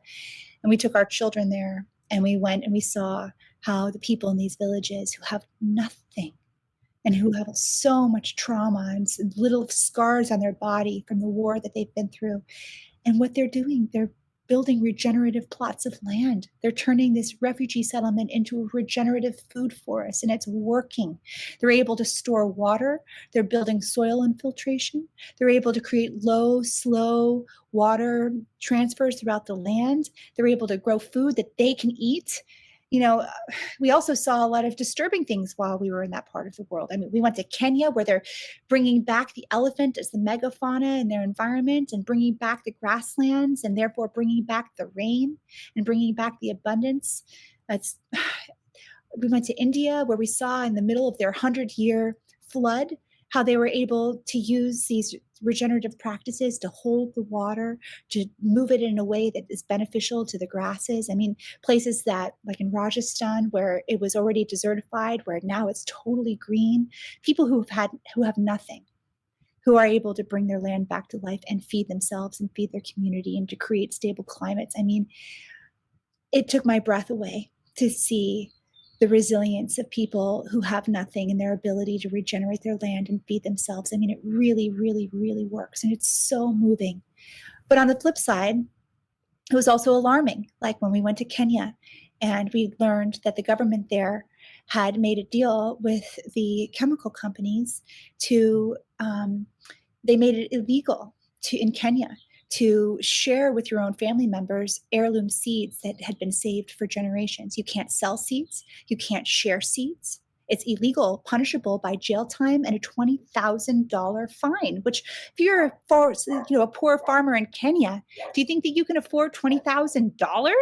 And we took our children there and we went and we saw how the people in these villages who have nothing and who have so much trauma and little scars on their body from the war that they've been through. And what they're doing, they're building regenerative plots of land. They're turning this refugee settlement into a regenerative food forest, and it's working. They're able to store water. They're building soil infiltration. They're able to create low, slow water transfers throughout the land. They're able to grow food that they can eat. We also saw a lot of disturbing things while we were in that part of the world. I mean, we went to Kenya where they're bringing back the elephant as the megafauna in their environment and bringing back the grasslands and therefore bringing back the rain and bringing back the abundance. We went to India where we saw in the middle of their 100-year flood how they were able to use these regenerative practices to hold the water, to move it in a way that is beneficial to the grasses. I mean, places that, like in Rajasthan, where it was already desertified, where now it's totally green. People who have nothing, who are able to bring their land back to life and feed themselves and feed their community and to create stable climates. I mean, it took my breath away to see the resilience of people who have nothing and their ability to regenerate their land and feed themselves. I mean, it really, really, really works. And it's so moving. But on the flip side, it was also alarming. Like when we went to Kenya and we learned that the government there had made a deal with the chemical companies they made it illegal in Kenya to share with your own family members heirloom seeds that had been saved for generations. You can't sell seeds. You can't share seeds. It's illegal, punishable by jail time and a $20,000 fine, which if you're a poor farmer in Kenya, do you think that you can afford $20,000? I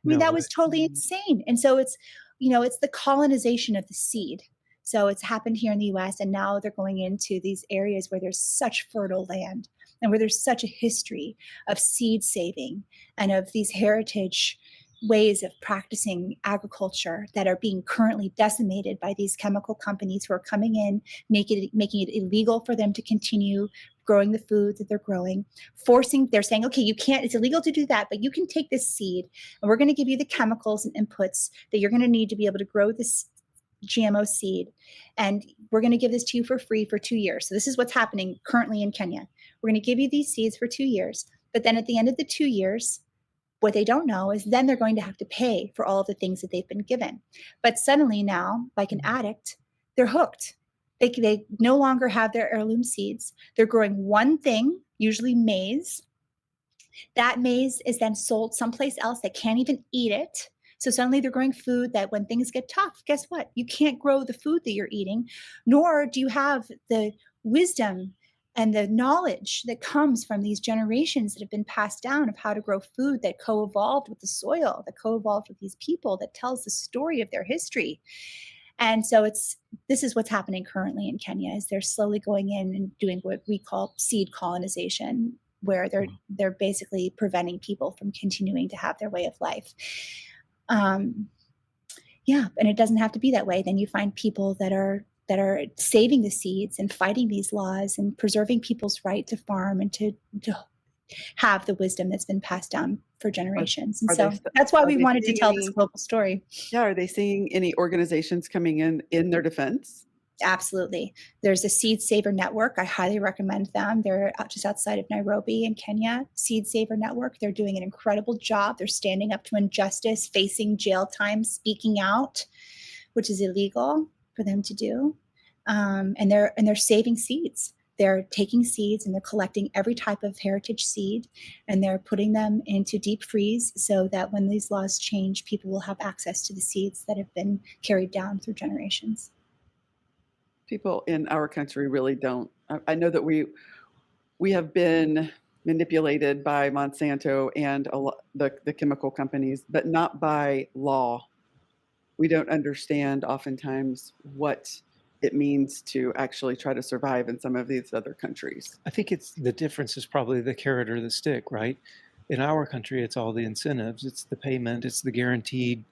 mean, that was totally insane. And so it's the colonization of the seed. So it's happened here in the US, and now they're going into these areas where there's such fertile land and where there's such a history of seed saving and of these heritage ways of practicing agriculture that are being currently decimated by these chemical companies who are coming in, making it illegal for them to continue growing the food that they're growing, they're saying, okay, you can't, it's illegal to do that, but you can take this seed and we're going to give you the chemicals and inputs that you're going to need to be able to grow this GMO seed. And we're going to give this to you for free for 2 years. So this is what's happening currently in Kenya. We're going to give you these seeds for 2 years. But then at the end of the 2 years, what they don't know is then they're going to have to pay for all of the things that they've been given. But suddenly now, like an addict, they're hooked. They no longer have their heirloom seeds. They're growing one thing, usually maize. That maize is then sold someplace else. They can't even eat it. So suddenly they're growing food that when things get tough, guess what? You can't grow the food that you're eating, nor do you have the wisdom and the knowledge that comes from these generations that have been passed down of how to grow food that co-evolved with the soil, that co-evolved with these people, that tells the story of their history. And so this is what's happening currently in Kenya, is they're slowly going in and doing what we call seed colonization, where they're basically preventing people from continuing to have their way of life. Yeah, and it doesn't have to be that way. Then you find people that are saving the seeds and fighting these laws and preserving people's right to farm and to have the wisdom that's been passed down for generations. And so that's why we wanted to tell this global story. Yeah, are they seeing any organizations coming in their defense? Absolutely. There's a Seed Saver Network. I highly recommend them. They're just outside of Nairobi in Kenya. Seed Saver Network. They're doing an incredible job. They're standing up to injustice, facing jail time, speaking out, which is illegal for them to do. And they're saving seeds. They're taking seeds and they're collecting every type of heritage seed, and they're putting them into deep freeze so that when these laws change, people will have access to the seeds that have been carried down through generations. People in our country really don't. I know that we have been manipulated by Monsanto and the chemical companies, but not by law. We don't understand oftentimes what it means to actually try to survive in some of these other countries. I think the difference is probably the carrot or the stick, right? In our country, it's all the incentives, it's the payment, it's the guaranteed,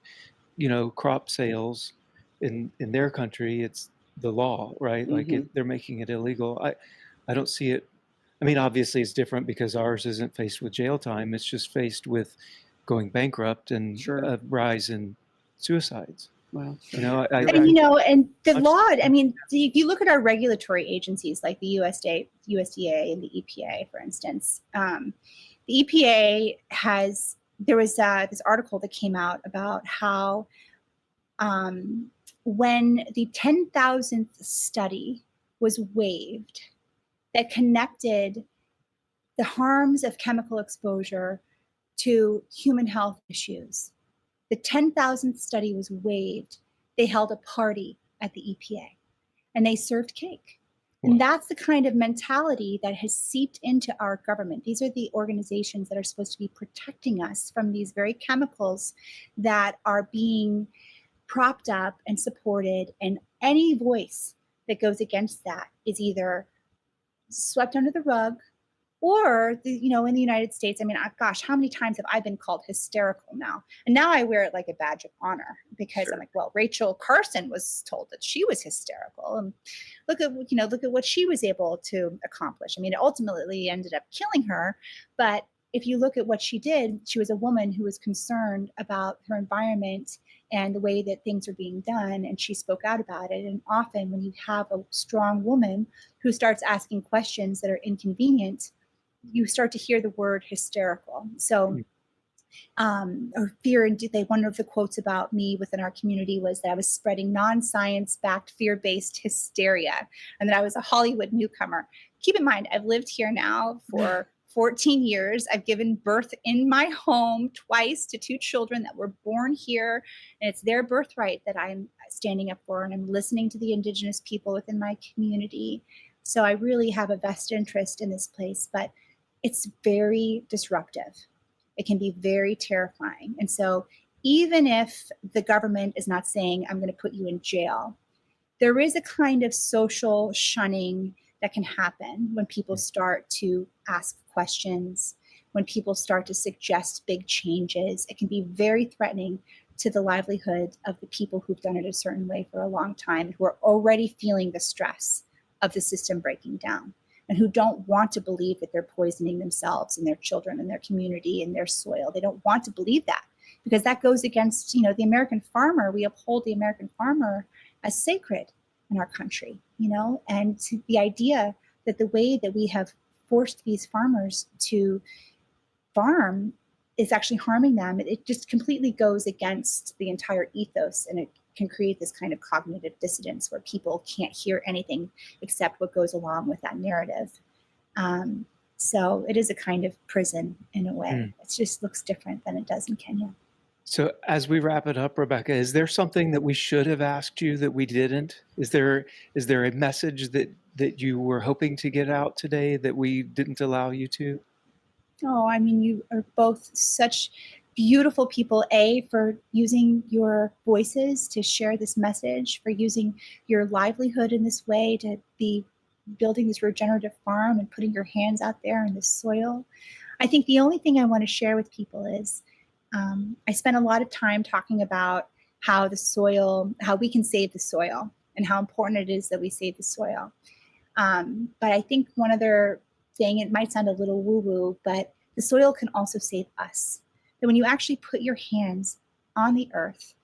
crop sales. In their country, it's the law, right? Like they're making it illegal. I don't see it. I mean, obviously it's different because ours isn't faced with jail time. It's just faced with going bankrupt and a rise in suicides. Wow. And the law, I mean, if you look at our regulatory agencies like the USDA and the EPA, for instance, the EPA there was this article that came out about how when the 10,000th study was waived that connected the harms of chemical exposure to human health issues, the 10,000th study was waived. They held a party at the EPA and they served cake. Wow. And that's the kind of mentality that has seeped into our government. These are the organizations that are supposed to be protecting us from these very chemicals that are being propped up and supported, and any voice that goes against that is either swept under the rug or, in the United States, I mean, gosh, how many times have I been called hysterical now? And now I wear it like a badge of honor because I'm like, well, Rachel Carson was told that she was hysterical, and look at what she was able to accomplish. I mean, it ultimately ended up killing her, but if you look at what she did, she was a woman who was concerned about her environment and the way that things are being done, and she spoke out about it. And often when you have a strong woman who starts asking questions that are inconvenient, you start to hear the word hysterical. So, or fear, and one of the quotes about me within our community was that I was spreading non-science-backed, fear-based hysteria, and that I was a Hollywood newcomer. Keep in mind, I've lived here now for 14 years. I've given birth in my home twice to 2 children that were born here, and it's their birthright that I'm standing up for, and I'm listening to the indigenous people within my community. So I really have a vested interest in this place, but it's very disruptive. It can be very terrifying. And so even if the government is not saying, I'm going to put you in jail, there is a kind of social shunning that can happen when people start to ask questions, when people start to suggest big changes. It can be very threatening to the livelihood of the people who've done it a certain way for a long time, who are already feeling the stress of the system breaking down, and who don't want to believe that they're poisoning themselves and their children and their community and their soil. They don't want to believe that, because that goes against, the American farmer. We uphold the American farmer as sacred in our country, and the idea that the way that we have forced these farmers to farm is actually harming them, it just completely goes against the entire ethos, and it can create this kind of cognitive dissonance where people can't hear anything except what goes along with that narrative. So it is a kind of prison in a way. It just looks different than it does in Kenya. So as we wrap it up, Rebecca, is there something that we should have asked you that we didn't? Is there a message that you were hoping to get out today that we didn't allow you to? Oh, I mean, you are both such beautiful people, A, for using your voices to share this message, for using your livelihood in this way to be building this regenerative farm and putting your hands out there in the soil. I think the only thing I want to share with people is I spent a lot of time talking about how the soil, how we can save the soil and how important it is that we save the soil. But I think one other thing, it might sound a little woo-woo, but the soil can also save us. That when you actually put your hands on the earth,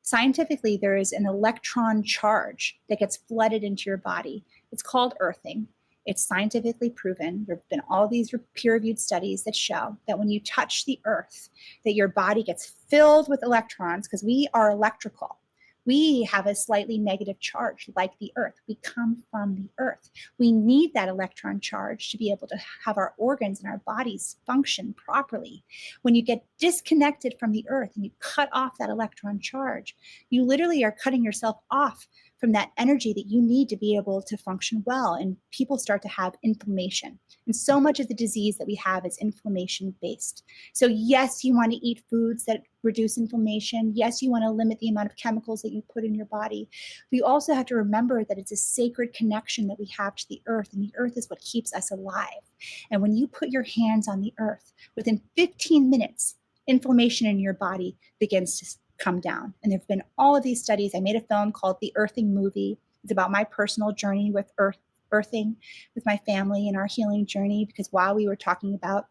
scientifically, there is an electron charge that gets flooded into your body. It's called earthing. It's scientifically proven. There have been all these peer-reviewed studies that show that when you touch the earth, that your body gets filled with electrons, because we are electrical. We have a slightly negative charge like the earth. We come from the earth. We need that electron charge to be able to have our organs and our bodies function properly. When you get disconnected from the earth and you cut off that electron charge, you literally are cutting yourself off from that energy that you need to be able to function well. And people start to have inflammation. And so much of the disease that we have is inflammation based. So yes, you want to eat foods that reduce inflammation. Yes, you want to limit the amount of chemicals that you put in your body. But you also have to remember that it's a sacred connection that we have to the earth, and the earth is what keeps us alive. And when you put your hands on the earth, within 15 minutes, inflammation in your body begins to come down. And there have been all of these studies. I made a film called The Earthing Movie. It's about my personal journey with earthing with my family and our healing journey, because while we were talking about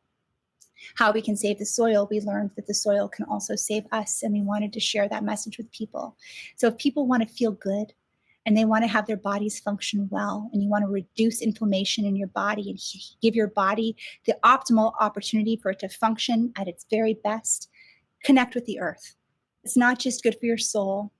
how we can save the soil, we learned that the soil can also save us, and we wanted to share that message with people. So if people want to feel good and they want to have their bodies function well, and you want to reduce inflammation in your body and give your body the optimal opportunity for it to function at its very best, connect with the earth. It's not just good for your soul.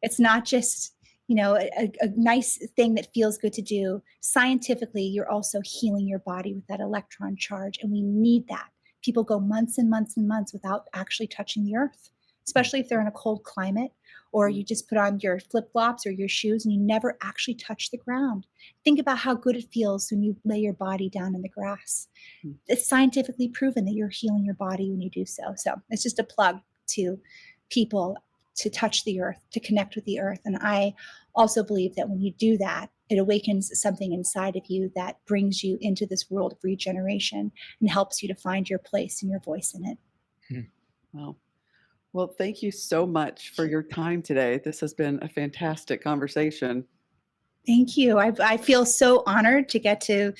It's not just, a nice thing that feels good to do. Scientifically, you're also healing your body with that electron charge, and we need that. People go months and months and months without actually touching the earth, especially if they're in a cold climate, or you just put on your flip-flops or your shoes and you never actually touch the ground. Think about how good it feels when you lay your body down in the grass. It's scientifically proven that you're healing your body when you do so. So it's just a plug to people to touch the earth, to connect with the earth. And I also believe that when you do that, it awakens something inside of you that brings you into this world of regeneration and helps you to find your place and your voice in it. Well, thank you so much for your time today. This has been a fantastic conversation. Thank you. I feel so honored to get to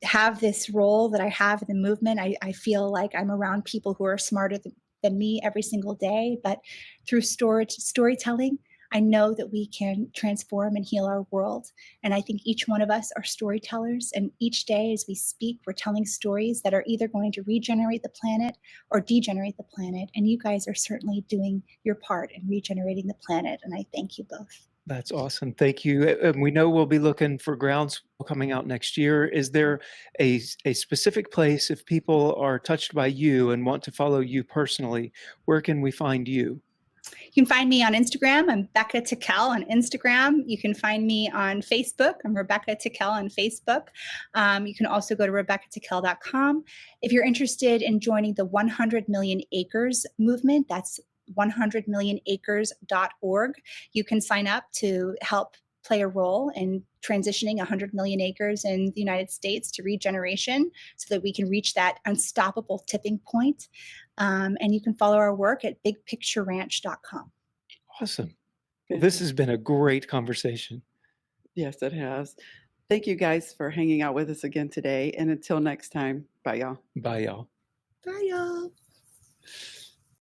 have this role that I have in the movement. I feel like I'm around people who are smarter than me every single day, but through storytelling, I know that we can transform and heal our world. And I think each one of us are storytellers. And each day as we speak, we're telling stories that are either going to regenerate the planet or degenerate the planet. And you guys are certainly doing your part in regenerating the planet. And I thank you both. That's awesome. Thank you. And we know we'll be looking for GroundSwell coming out next year. Is there a specific place, if people are touched by you and want to follow you personally, where can we find you? You can find me on Instagram. I'm Rebecca Tickell on Instagram. You can find me on Facebook. I'm Rebecca Tickell on Facebook. You can also go to RebeccaTickell.com. If you're interested in joining the 100 Million Acres movement, that's 100millionacres.org. You can sign up to help play a role in transitioning 100 million acres in the United States to regeneration so that we can reach that unstoppable tipping point. And you can follow our work at bigpictureranch.com. Awesome. Well, this has been a great conversation. Yes, it has. Thank you guys for hanging out with us again today. And until next time, bye y'all. Bye y'all. Bye y'all.